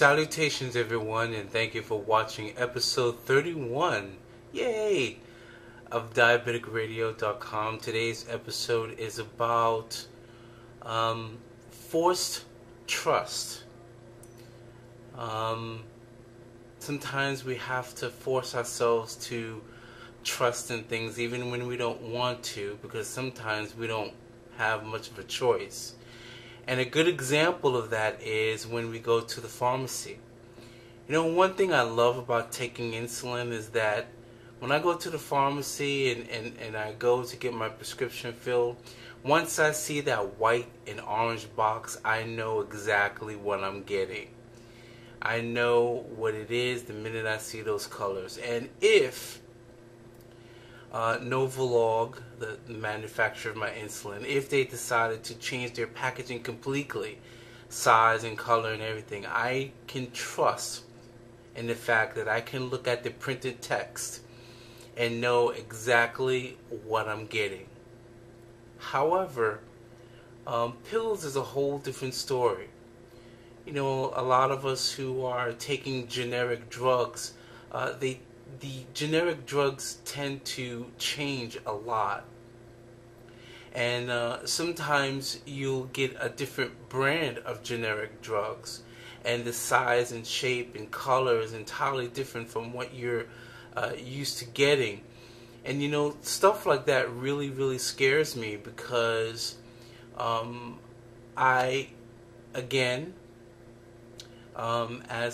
Salutations everyone, and thank you for watching episode 31, yay, of DiabeticRadio.com. Today's episode is about forced trust. Sometimes we have to force ourselves to trust in things even when we don't want to, because sometimes we don't have much of a choice. And a good example of that is when we go to the pharmacy. You know, one thing I love about taking insulin is that when I go to the pharmacy and I go to get my prescription filled, once I see that white and orange box, I know exactly what I'm getting. I know what it is the minute I see those colors. And if Novolog, the manufacturer of my insulin, if they decided to change their packaging completely, size and color and everything, I can trust in the fact that I can look at the printed text and know exactly what I'm getting. However, pills is a whole different story. You know, a lot of us who are taking generic drugs, the generic drugs tend to change a lot. And sometimes you'll get a different brand of generic drugs, and the size and shape and color is entirely different from what you're used to getting. And you know, stuff like that really scares me, because as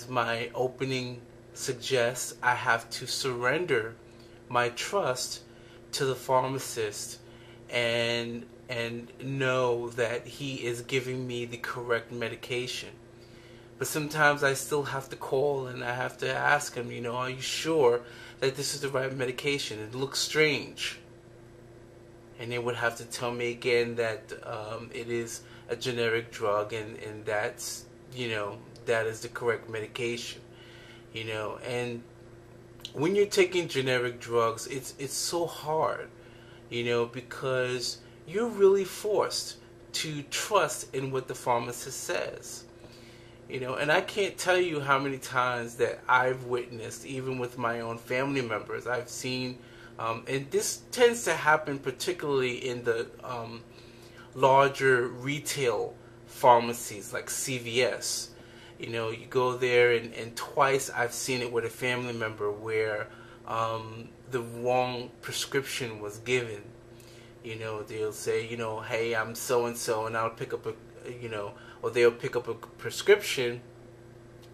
my opening suggests, I have to surrender my trust to the pharmacist and know that he is giving me the correct medication. But sometimes I still have to call and I have to ask him, you know, are you sure that this is the right medication? It looks strange. And they would have to tell me again that it is a generic drug and that's, you know, that is the correct medication. You know, and when you're taking generic drugs, it's so hard, you know, because you're really forced to trust in what the pharmacist says. You know, and I can't tell you how many times that I've witnessed, even with my own family members, I've seen, and this tends to happen particularly in the larger retail pharmacies like CVS. You know, you go there and twice I've seen it with a family member where the wrong prescription was given. You know, they'll say, you know, hey, I'm so-and-so, and I'll pick up a, you know, or they'll pick up a prescription,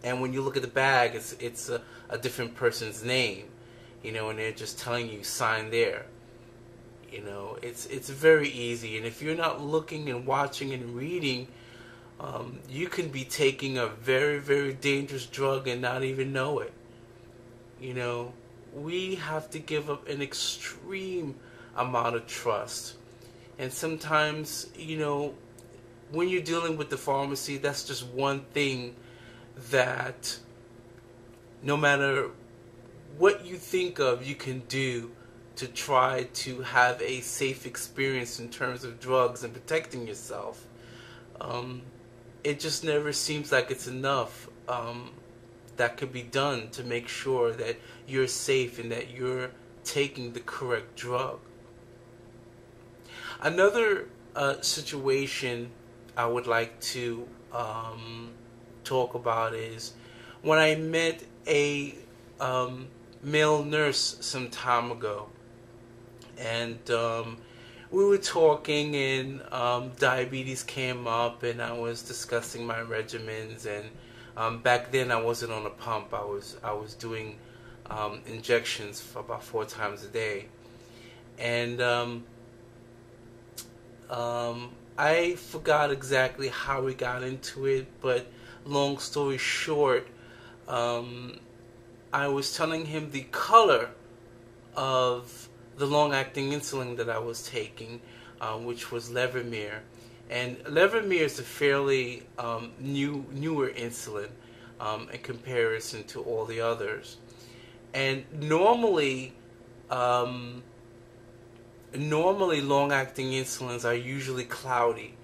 and when you look at the bag, it's a different person's name, you know, and they're just telling you, sign there. You know, it's very easy, and if you're not looking and watching and reading, you can be taking a very dangerous drug and not even know it. You know, we have to give up an extreme amount of trust. And sometimes, you know, when you're dealing with the pharmacy, that's just one thing that no matter what you think of, you can do to try to have a safe experience in terms of drugs and protecting yourself. It just never seems like it's enough that could be done to make sure that you're safe and that you're taking the correct drug. Another situation I would like to talk about is when I met a male nurse some time ago, and we were talking, and diabetes came up, and I was discussing my regimens. And back then, I wasn't on a pump. I was doing injections for about 4 times a day, and I forgot exactly how we got into it. But long story short, I was telling him the color of the long-acting insulin that I was taking, which was Levemir. And Levemir is a fairly newer insulin in comparison to all the others. And normally long-acting insulins are usually cloudy,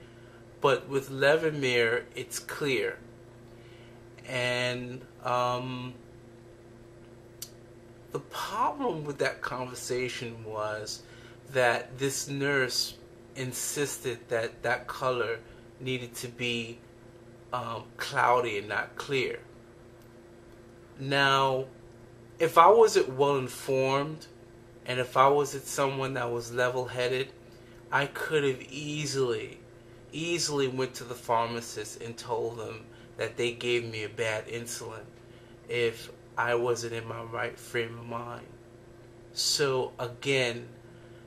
but with Levemir, it's clear. And the problem with that conversation was that this nurse insisted that that color needed to be cloudy and not clear. Now, if I wasn't well informed, and if I wasn't someone that was level-headed, I could have easily went to the pharmacist and told them that they gave me a bad insulin if I wasn't in my right frame of mind. So again,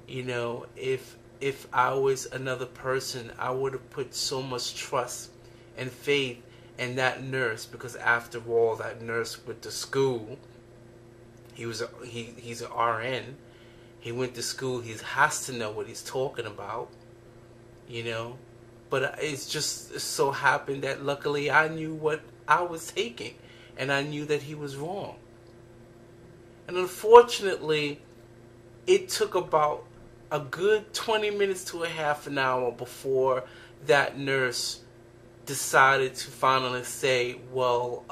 if I was another person, I would have put so much trust and faith in that nurse, because after all, that nurse went to school. He's an RN. He went to school. He has to know what he's talking about, But it's just so happened that luckily I knew what I was taking, and I knew that he was wrong. And unfortunately, it took about a good 20 minutes to a half an hour before that nurse decided to finally say, well,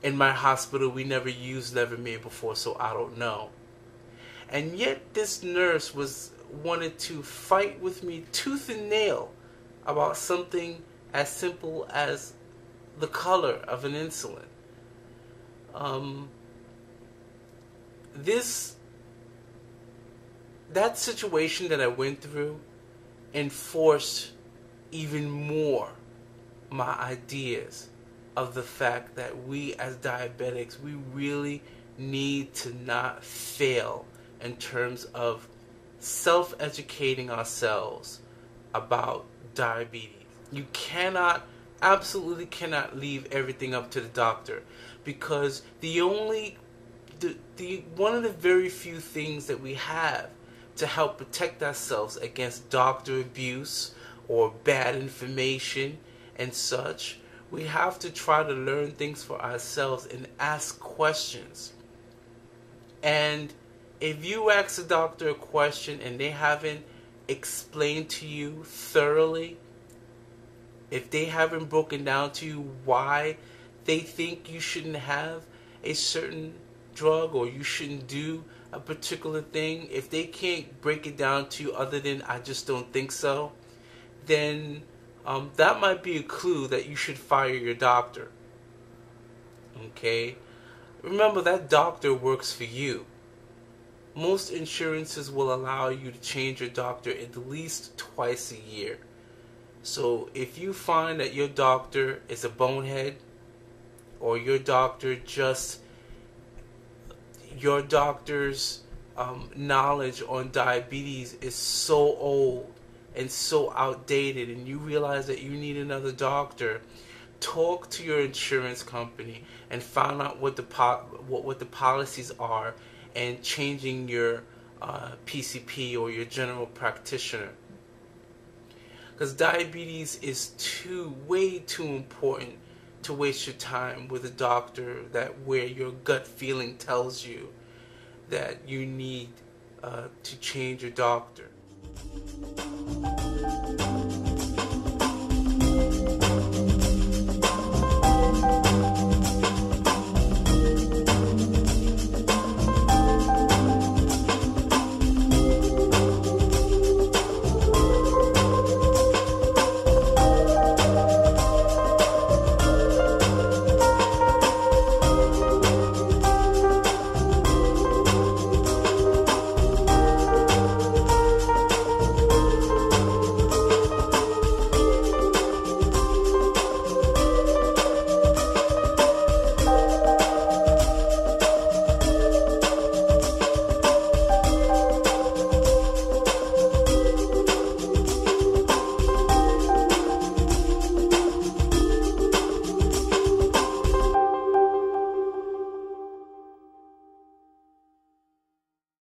in my hospital we never used Levemir before, so I don't know. And yet this nurse wanted to fight with me tooth and nail about something as simple as the color of an insulin. That situation that I went through enforced even more my ideas of the fact that we as diabetics, we really need to not fail in terms of self-educating ourselves about diabetes. You absolutely cannot leave everything up to the doctor, because one of the very few things that we have to help protect ourselves against doctor abuse or bad information and such, we have to try to learn things for ourselves and ask questions. And if you ask a doctor a question and they haven't explained to you thoroughly, if they haven't broken down to you why they think you shouldn't have a certain drug or you shouldn't do a particular thing, if they can't break it down to you other than I just don't think so, then that might be a clue that you should fire your doctor. Okay? Remember, that doctor works for you. Most insurances will allow you to change your doctor at least twice a year. So if you find that your doctor is a bonehead, or your doctor's knowledge on diabetes is so old and so outdated, and you realize that you need another doctor, talk to your insurance company and find out what the policies are, and changing your PCP or your general practitioner. Because diabetes is way too important to waste your time with a doctor where your gut feeling tells you that you need to change your doctor.